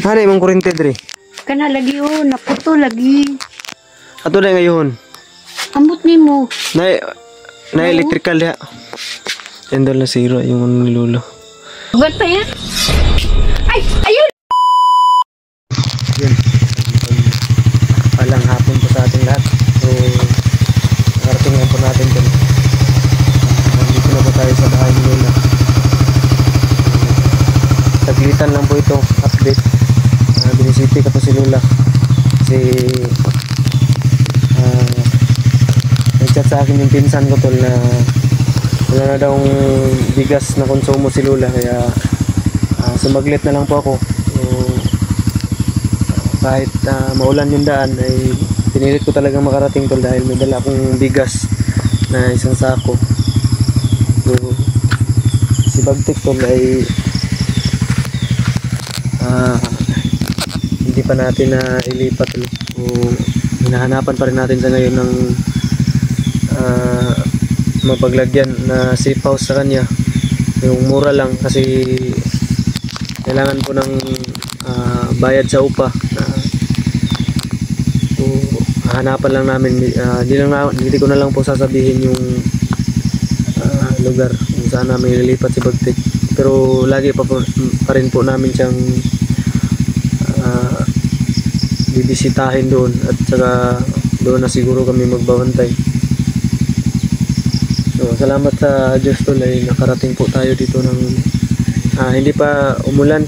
Ano yung kurente dre? Kana lagi oh, naputo lagi. Ato na ngayon. Ambot nimo. Na electrical ya. Endol na zero yung ano ni Lolo. Ba't pa yan? Ay! Ayun! Yun. Palang hapon po sa ating lahat. So, nakarating lang po natin dun. Nandito na po tayo sa bahay ni Lola. Saglitan lang po ito. Update. Binisiti ka po si Lola. Kasi nag-chat sa akin yung pinsan ko tol na wala na daw bigas na konsumo si Lola. Kaya sumaglit na lang po ako. So, kahit maulan yung daan ay pinilit ko talagang makarating tol dahil may dala akong bigas na isang sako. So, si Bagtik tol ay hindi pa natin na ilipat tol. So, hinahanapan pa rin natin sa ngayon ng mapaglagyan na safe house sa kanya, yung mura lang kasi kailangan po ng bayad sa upa. So, hanapan lang namin, hindi ko na lang po sasabihin yung lugar kung saan namin ililipat si Bagtik, pero lagi pa rin po namin siyang bibisitahin doon at saka doon na siguro kami magbabantay. So, salamat sa Diyos tol ay nakarating po tayo dito ng hindi pa umulan.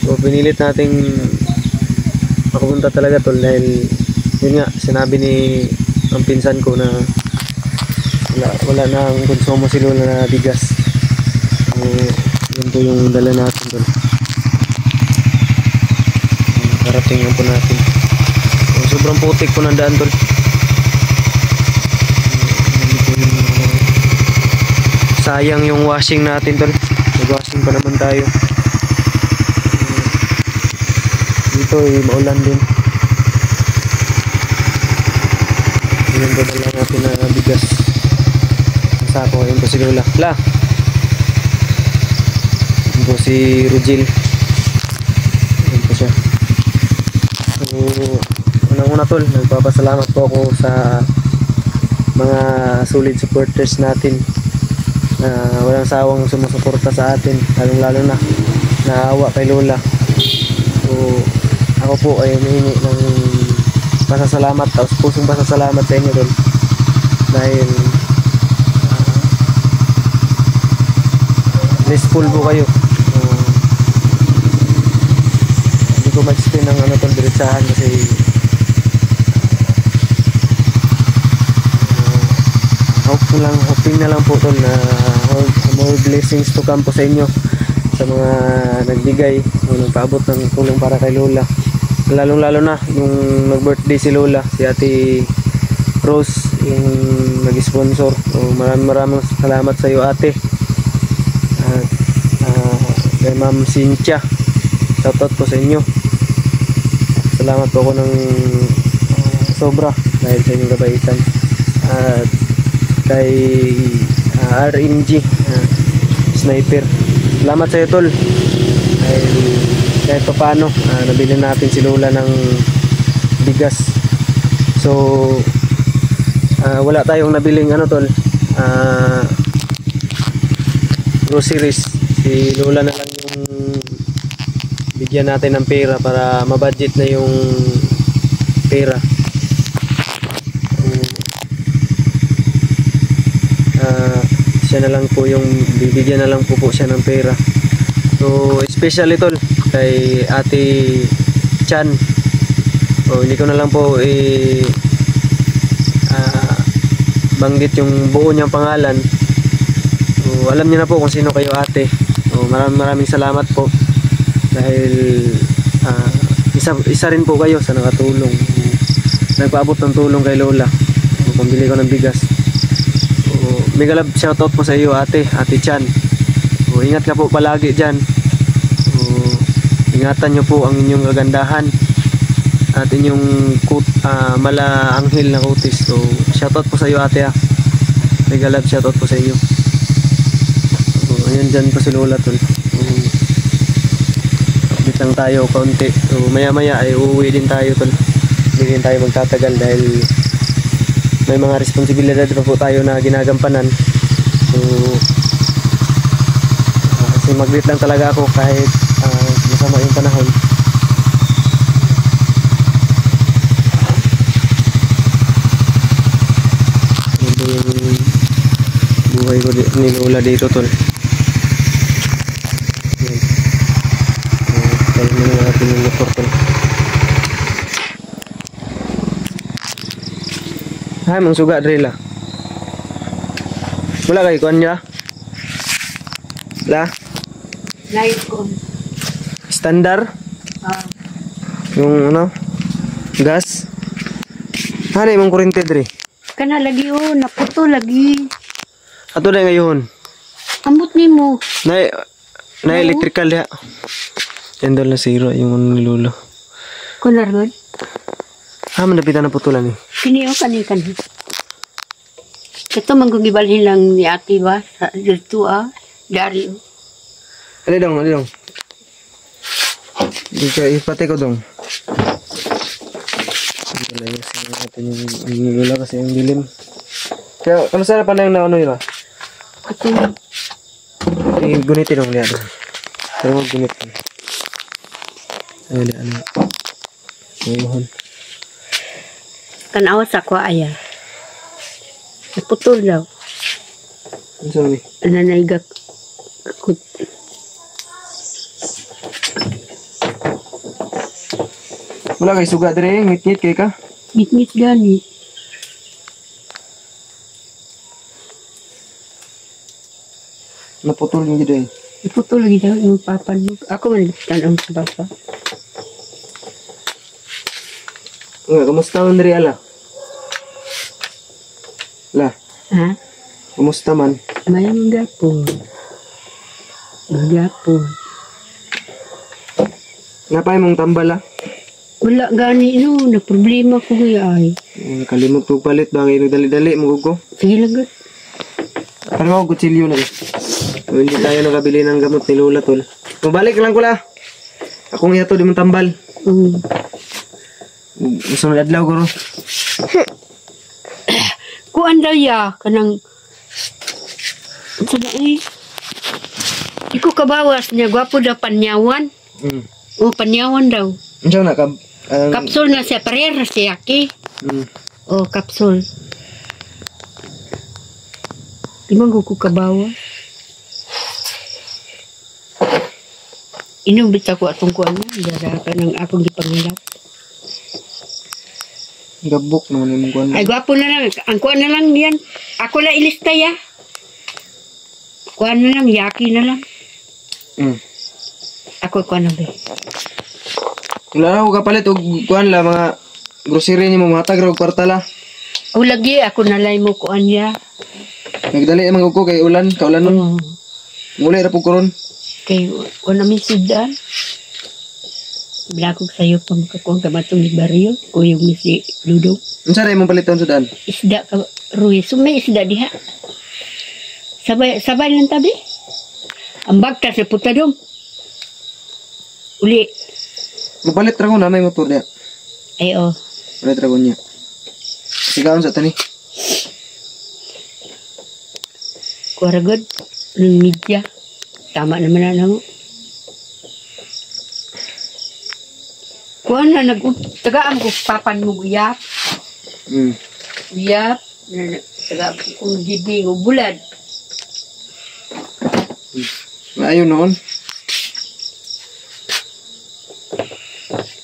So, pinilit nating makapunta talaga tol dahil yun nga, sinabi ni ang pinsan ko na wala na ang konsumo si Lola na bigas. So, yun po yung dala natin tol. Nakarating lang po natin. So, sobrang putik po ng daan tol. Sayang yung washing natin tol. Nag-washing pa naman tayo. Dito maulan din. Yun ba na lang natin na bigas. Ang sako. Yun po si Lola. La! Yun po si Rugil. Yun po siya. So, unang-una tol, nagpapasalamat po ako sa mga solid supporters natin. Walang sawang sumusuporta sa atin, lalong-lalo na naawa kay Lola. So, ako po ay humihingi ng pasasalamat, tapos pusong pasasalamat sa inyo tol dahil blissful po kayo. Hindi ko ma-explain ng ano tol, diretsahan kasi hoping na lang po tol na more blessings to come po sa inyo, sa mga nagbigay o nagpaabot ng tulong para kay Lola, lalong lalo na yung nag-birthday si Lola, si Ate Rose yung nag-sponsor. So, maraming salamat sa iyo ate, at kay Ma'am Cynthia, shoutout po sa inyo. Salamat po ako ng sobra dahil sa inyong kabaitan. At kay RMG Sniper, salamat sa iyo tol dahil kahit pa paano nabili natin si Lola ng bigas. So wala tayong nabiling ano tol, groceries. Si Lola na lang yung bigyan natin ng pera para mabudget na yung pera. Siya na lang po yung bibigyan na lang po siya ng pera. So especially tol kay Ate Chan, hindi ko na lang po banggit yung buo niyang pangalan. So alam niyo na po kung sino kayo ate. So maraming salamat po dahil isa rin po kayo sa nakatulong, nagpaabot ng tulong kay Lola pambili ko ng bigas. Mega love shoutout po sa iyo ate Chan. Ingat ka po palagi dyan. Ingatan nyo po ang inyong kagandahan at inyong mala anghel na kutis. So shoutout po sa iyo ate Mega love shoutout po sa iyo. Ayan dyan po si Lola tol. lang tayo kaunti. So maya-maya ay uuwi din tayo tol. Hindi din tayo magtatagal dahil may mga responsibilidad pa po tayo na ginagampanan. So kasi mag-wait lang talaga ako kahit masama yung panahon. Ito yung buhay ko ni Lola dito tol. Tayo muna natin yung motor tol. Hay, mang suga drill ah. Wala kayo kuhan niya? Wala? Light ko. Standard? Yung ano? Gas? Ano yung kurente dre? Kana lagi oh, naputo lagi. Ato na ngayon? Ambot ni mo. Na electrical ya. Yan doon na zero yung ano ni Lolo. Kunarod. Manapitan na putulan eh. Kiniyo kani. Ito manggugibalhin lang ni ate ba? Sa dito dari. Ali dong. Di ka ipate ko dong. Ayusin natin yung Lola kasi yung dilim. Kaya, kano sana pa na yung naano yun ah? Ito. Gunitin ang liyan. Pero mag-gunitin. Ayun liyan. Ayun. Tanawa sa ko aya. Naputol daw. Ano sa ni? Nanayigak. Wala kay suga dire, ngit-ngit kay ka. Ngit-ngit gani. Naputol yung dire. Naputol lagi daw yung papan mo. Ako man tanong sa baba. Kamusta man dire ala? La, Ha? kamusta man? Mayang gapon. Gapon. Napay mong tambala? Wala gani no, na problema ko ay. Kalimot ko palit bangay nagdali-dali mo ko. Sige lang gud. Ano mo kutsilyo na. Hindi tayo nakabili ng gamot ni Lola tol. Mabalik lang ko la. Akong yato di mo tambal. Sunod adlaw guro. Kuan daw ya kanang sana Iko kabawas niya gwapo daw panyawan. O panyawan daw. Unsa na ka? Kapsul na siya parer siya ki. O kapsul. Limang ko kabawas. Inom bita ko atong kuan na dara ka ng akong gipangalap. Gabok naman yung kuan. Ay gwapo na lang. Ang kuan na lang yan. Ako na ilista ya. Kuan na lang, yaki na lang. Ako kuan na ba. Wala na ako kapalit og kuan la mga grocery ni mo matag ra og kwarta la. O lagi ako nalay mo kuan ya. Nagdali man ko kay ulan, kaulan nun. Muli ra pug karon. Kay kuan namin sudan. Bilakog sa'yo pa makakuha ka matong ni Barrio o yung si Ludo. Unsa ray mong paliton sudan? Isda ka, Ruy. So may isda diha. Sabay lang tabi. Ang bagta sa putadong. Uli. Mapalit ra ko na may motor niya. Ay o. Palit ra ko niya. Sigaon sa tani. Kuwaragod. Ng media. Tama naman na mo. Kuha na tagaan ko papan mo guyap. Guyap. Tagaan ko kung gibing o bulad. Ayun noon.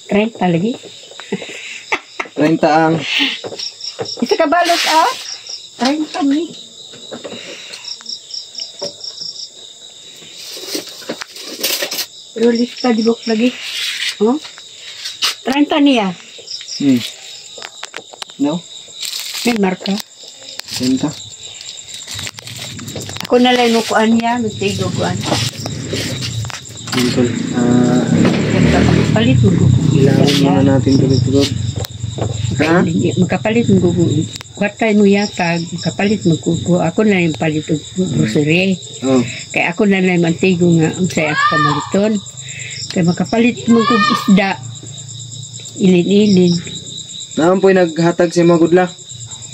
30 lagi. 30 ang. Isa ka balot 30 mi. Pero lista di bok lagi. Oh? 30 niya. No? May marka. 30. Ako na lang mo kuan niya. Magtigo kuan. Tol. Palit mo gugu. Ilawin muna natin tuloy-tuloy. Ha? Makapalit mo gugu. Kuwatay mo yatag. Makapalit mo gugu. Ako na yung palit ng grocery. Oh. Kaya ako na lang mantigo nga ang saya pamaliton. Kaya makapalit mo kong isda. Ilin-ilin. Naman po'y naghatag sa mga gudla.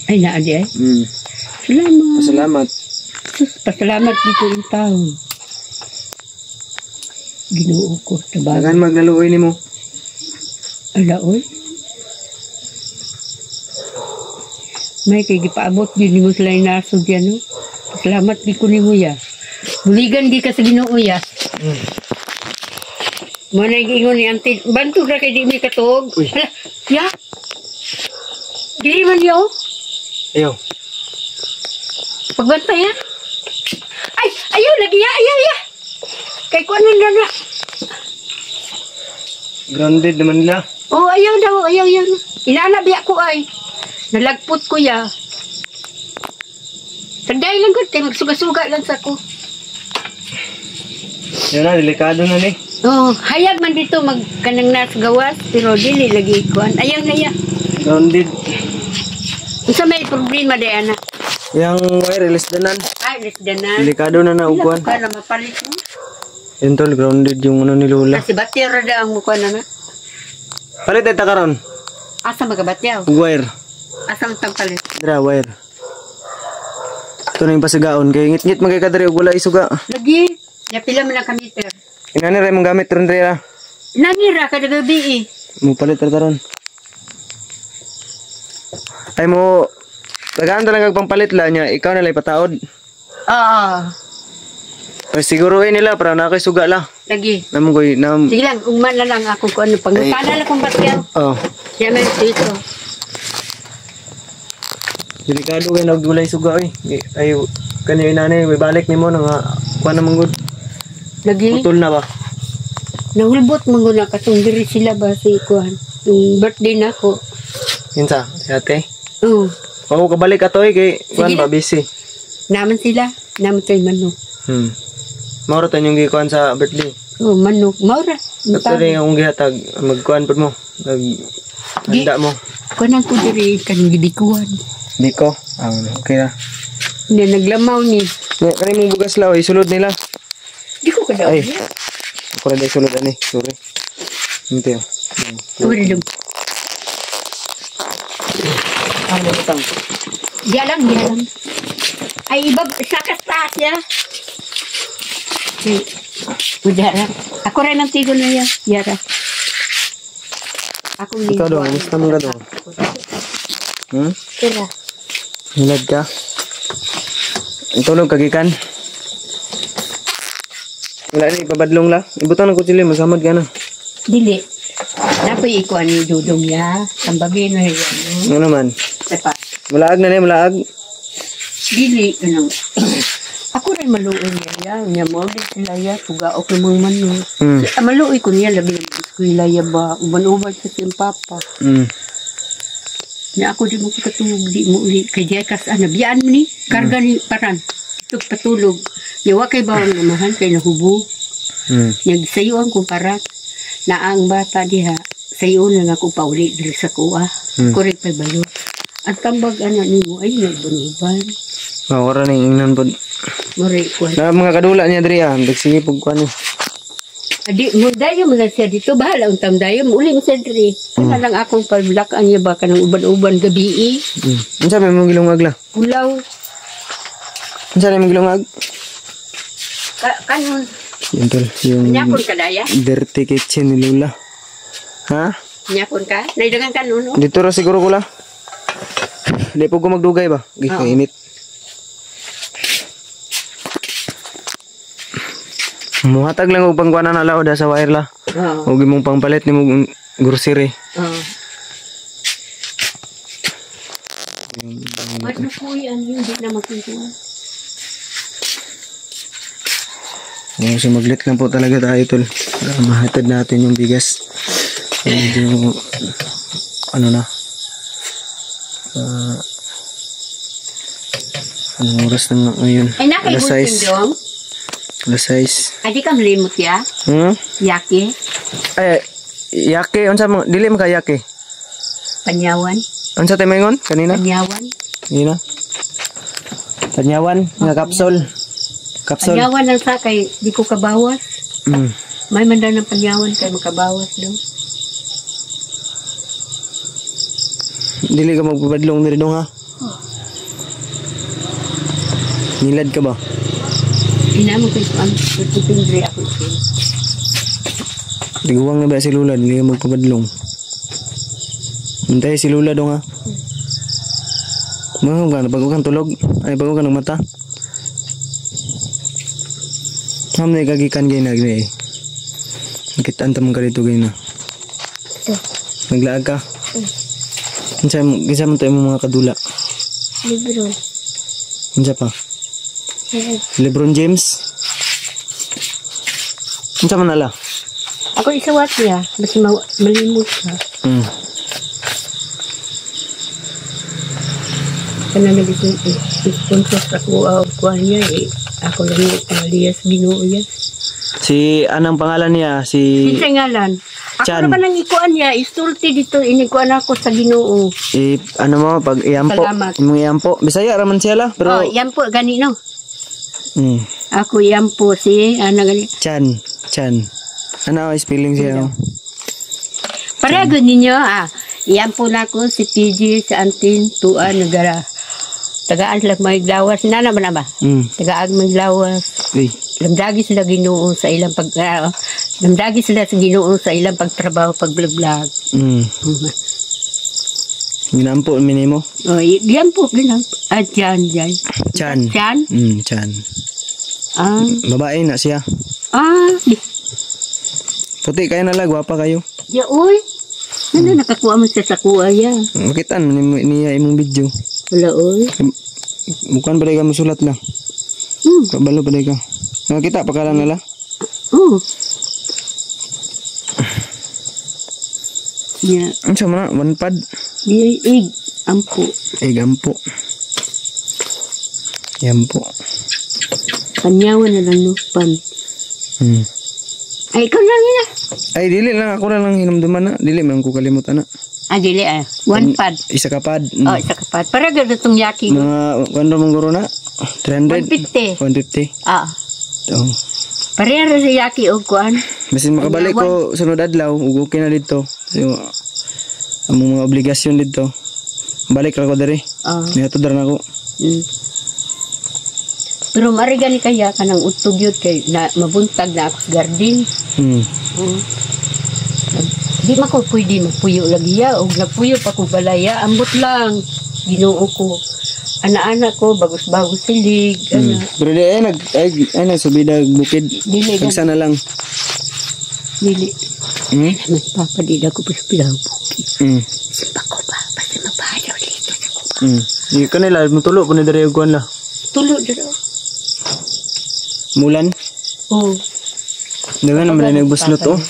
Ay, naadi ay. Salamat. Salamat. Pasalamat dito yung taon. Ginoo ko. Tabago. Dagan maglaluoy ni mo. Alaoy. May kay gipaabot din mo sila yung nasod yan, no? Salamat di ko ni mo ya. Buligan di ka sa Ginoo ya. Mana ingon ni Auntie, bantu ra kay di mi katog. Hala, ya. Dili man yo. Ayaw. Pagbantay ya. Ay, ayaw lagi ya, ayaw ya. Kay kuan na. Grounded naman nila. Oh, ayaw daw, ayaw yan. Inana biya ko ay. Nalagpot ko ya. Tanday lang ko, magsuga-suga lang sa ko. Yan na, delikado na ni. Oh, hayag man dito magkanang nas gawas, pero dili lagi kuan. Ayaw na ya. Grounded. Unsa may problema day ana? Yang wireless danan. Ay, lisdanan. Delikado na na upuan. Ka na mapalit mo. Yan tol, grounded yung ano ni Lola. Kasi batya ra da ang mukha na. Palit ay takaron. Asa magabatyaw? Wire. Asa ang palit? Dra, wire. Ito na yung pasigaon. Kaya ngit-ngit magkakadari og wala isuga. Lagi. Ya pila man ang kamiter. Inani rin mong gamit rin rin. Nangira kada gabi eh. Mo palit rin taron. Ay mo, tagaan talaga pampalit la niya. Ikaw na lang ipataod. Oo. Ay siguruin nila para na kayo suga la. Lagi. Naman ko Sige lang, ugman na lang ako kung ano. Pangutana lang kung batyaw. Oh. Siya man dito. Delikado kayo nagdulay suga oy. Ay kanyo inani, may balik ni mo nga kuha naman good. Lagi. Putol na ba? Nahulbot mo na katong diri sila ba si kuan. Yung birthday na ko. Yunsa, si ate. Oo. Ako kabalik atoy kay kuan Sige ba na. busy. Naman sila. Naman tayo manok. Mauro tayo yung gikuan sa birthday. Oh, manok. Maura. Ito rin yung gihatag, magkuan po mo. Handa mo. Kuan ko diri kanang gibikuan. Di ko. Okay na. Hindi naglamaw ni. Kani mong bugas law, isulod nila. Di ko kada. Ay. Ako rin isulod ani. Sorry. Hindi yun. Sorry lang. Ano itang? Diyan lang. Ay, iba, sa kastas ya. Udara. Ako rin ang tigo na yan. Yara. Ako ni. Ikaw doon, gusto mo ka doon? Kira. Hilad ka? Tulog kagikan? Wala na, ipabadlong la. Ibutang ng kutsilyo, masamad ka na. Dili. Napoy ikuan ni Dudong ya. Ang babi na yan. Ano naman? Tepa. Mulaag na niya, mulaag. Dili. Ano. Ako rin maluoy niya. Niya mo din sila ya. Pugaok ng mga manok. Maluoy ko niya. Labi ng biskuila ya ba. Uban-uban sa siyang papa. Na ako di mo katulog. Di mo uli. Kaya diya kas biyaan mo ni. Karga ni paran. Ito patulog. Yawa kay bawang namahan. Kaya nahubo. Nagsayuan ko parat. Na ang bata diha. Sayo na nga ko pauli. Dili sa kuha. Korek pa balo. Ang tambag anak ni mo ay nagbanuban. Mawara na yung ingnan po. Moray ko. Na mga kadula niya diri sige pug kuan ni. Adi mo dayo mo na siya dito bahala untang dayo mo uli mo siya diri. Ano lang akong pablakan niya ba kanang uban-uban gabi. Unsa may mong gilungag la? Ulaw. Unsa may mong gilungag? Kanon. Yun yung Nyapon ka daya? dirty kitchen ni Lola. Ha? Nyapon ka? Naidangan kanon no? Dito ra siguro ko la. Di po ko magdugay ba? Init. Muhatag lang og pangkuanan na lao da sa wire la. Oo. Og imong pangpalit ni mong grocery. Oo. Ano po yan? Hindi na magkintuan. So maglit lang po talaga tayo tol. Mahatid natin yung bigas. Medyo ano na. Anong oras na ngayon? Ay nakaibulsin dong? Alas 6. Ay di ka malimot ya? Yaki? Ay, yake. Unsa mo? Dili mo ka yake. Panyawan? Unsa tayo maingon? Kanina? Panyawan? Yun na. Panyawan. Nga kapsol. Kapsol. Panyawan lang sa kay di ko kabawas. May manda ng panyawan kay makabawas daw. Dili ka magpabadlong diri dong ha? Nilad ka ba? Inamo ko ang pagpipindri ako. Tiguang na ba si Lula? Dili ka magpabadlong. Hintay si Lula dong ha? Mahal ka na, bago kang tulog. Ay, bago ka ng mata. Ma'am na ikagikan kayo na gini eh. Nakitaan tamang ka dito kayo na. Naglaag ka? Kinsa mo tayo mga kadula? Libro. Kinsa pa? Lebron James? Kinsa man nala? Ako isawat niya. Mas malimot ka. Kana nag-sponsor sa kuha niya eh. Ako lang yung alias Ginoo yan. Si, anong pangalan niya? Si Kinsay ngalan? Ako Chan. naman ang ikuan niya. Isulti dito. Inikuan ako sa Ginoo. ano mo, pag iyampo. Salamat. Imong iyampo. Bisaya raman siya la. Pero, Oh, yan po. Ganino. mm, Ako yan po si, gani. Chan. Ano ang spelling siya? Pareho ninyo, yan po na ako si PG sa Antin, tuan, tagaan sila maglawas. Nana ba na ba? Tagaan maglawas. Uy. Lamdagi sila Ginoo sa ilang lamdagi sila sa Ginoo sa ilang pagtrabaho, pagblog-blog. Ginampo, minimo? Oh, yan po, ginampo. Chan. Chan. Chan. Babae na siya. Puti kayo nalang, gwapa kayo. Ya, uy. Nakakuha mo siya sa kuha, ya. Makitaan niya imong video. Wala, uy. Bukan pa ka musulat lang. Kabalo pa ka. Nakita pa ka lang nala? Ya. Ano siya mo na? One pad? Egg. Ampo. Egg ampo. Yampo. Kanyawan na lang nupan. Ay, ikaw lang yun. Ay, dili lang. Ako lang hinumduman na. Dili man ko kalimutan na. Dili One pad. Isa ka pad. Isa ka pad. Para ganda itong yaki. Mga, kano mong guro na? 150. 300? 150. Oo. Pareha sa yaki o kuan. Basin makabalik ko sunod adlaw. Okay na dito. So, among mga obligasyon dito. Balik ra ko diri. Nihatod na ako. Pero marigani kaya ka ng utog yun kay na, mabuntag na ako sa garden. Di man ko pwede magpuyo lagi ya. O nagpuyo pa ko balaya. Ambot lang. Ginoo ko. Ana-ana ko, bagus-bagus silig. Pero di ay nagsubida bukid. Dili. Nagsana lang. Dili. Nagpapadida ko pa sa pilang bukid. Simpa ko ba? Basta magpahadaw dito sa kuba. Di ka nila, mutulo po na dari yung la. Tulo dito. Mulan? Oo. Dengan naman na nagbuslot oh.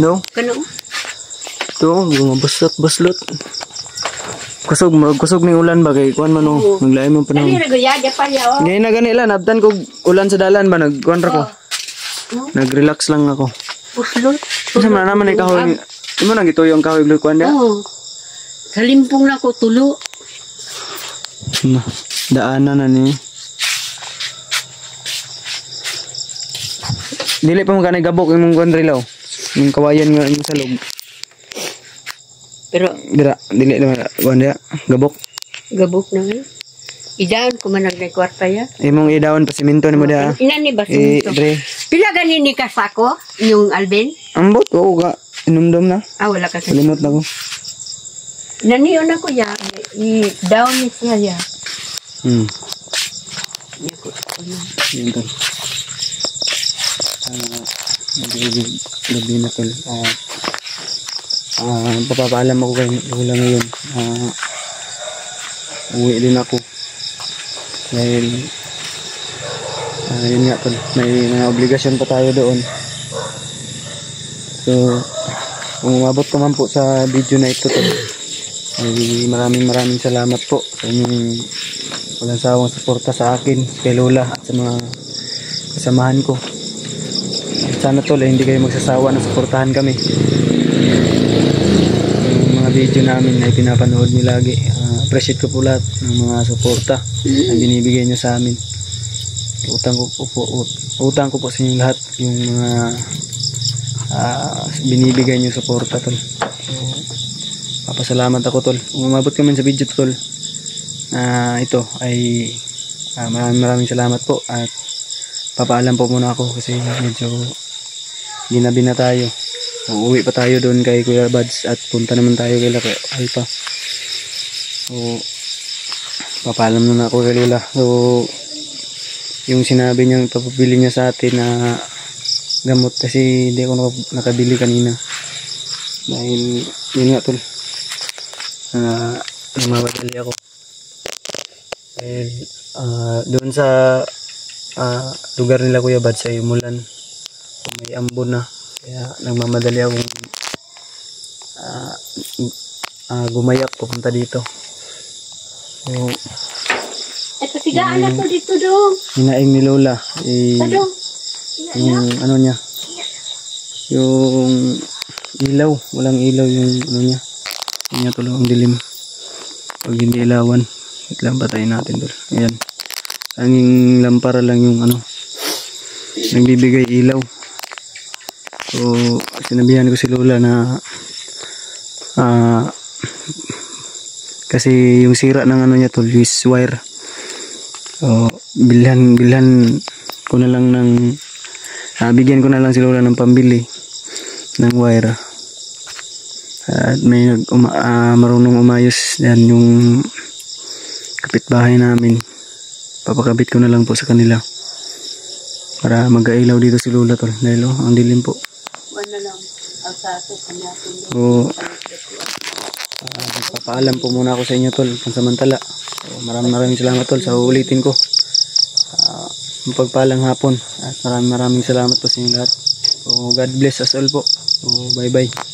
No? Kano? Ito, mga buslot. Kusog ni ulan ba kay kuan man oh. Naglaay mo pa nang. Dali reguyada pa ya oh. Ngayon na ganila, nabtan ko ulan sa dalan ba nagkuan ra ko. Nag-relax lang ako. Buslot. Kasi man naman ay kahoy. Imo nang gituyo ang kahoy blue kuan dia. Oo. Kalimpong na ko tulo. Daanan na ni. Dili pa mo kanay gabok imong kuan drilaw. Yung kawayan nga imong salog. Pero dili naman kuan dia gabok. Gabok na nga. Idaan ko man nagkwarta ya. Imong idawon pa simento nimo dia. Inani ba simento? Pila gani ni kasako yung Alvin? Ambot ko ga inumdum na. Wala ka sa. Limot na ko. Naniyon ako ya. I-down ni siya ya. Yun tol. Gabi na tol. Papapaalam ako kay Lula ngayon. Uwi din ako. Dahil yun nga tol. May mga obligasyon pa tayo doon. So kung umabot ka man po sa video na ito tol, ay maraming salamat po sa inyong walang sawang suporta sa akin, kay Lola at sa mga kasamahan ko. At sana tol hindi kayo magsasawa na suportahan kami. Yung mga video namin ay pinapanood niyo lagi. Appreciate ko po lahat ng mga suporta na binibigay niyo sa amin. Utang ko po sa inyong lahat. yung mga binibigay niyo suporta tol. So, papasalamat ako tol. Kung umabot ka man sa video tol, ito ay maraming salamat po at papaalam po muna ako kasi medyo ginabi na tayo. Uuwi pa tayo doon kay Kuya Bads at punta naman tayo kay Alpha. So papaalam na ako kay Lola. So yung sinabi niya papabili niya sa atin na gamot kasi hindi ako nakabili kanina dahil yun nga tol, namamadali ako dahil doon sa lugar nila Kuya Bads ay umulan, may ambon na, kaya nagmamadali akong gumayak papunta dito. So ito sigaan ako dito dong. hinaing ni Lola yung ano niya, yung ilaw, walang ilaw yung ano niya, yung niya tulong ang dilim pag hindi ilawan. Wait lang, patayin natin doon. Ayan, tanging lampara lang yung ano nagbibigay ilaw. So sinabihan ko si Lola na kasi yung sira ng ano niya tol is wire. So bilhan ko na lang ng bigyan ko na lang si Lola ng pambili ng wire. At may marunong umayos yan yung kapitbahay namin. Papakabit ko na lang po sa kanila para mag-ailaw dito si Lola tol dahil ang dilim po. Wala lang ang saso kanya. So papaalam po muna ako sa inyo tol pansamantala. So, maraming salamat tol sa ulitin ko. Mapagpalang hapon at maraming salamat po sa inyo lahat. So God bless us all po. So bye bye.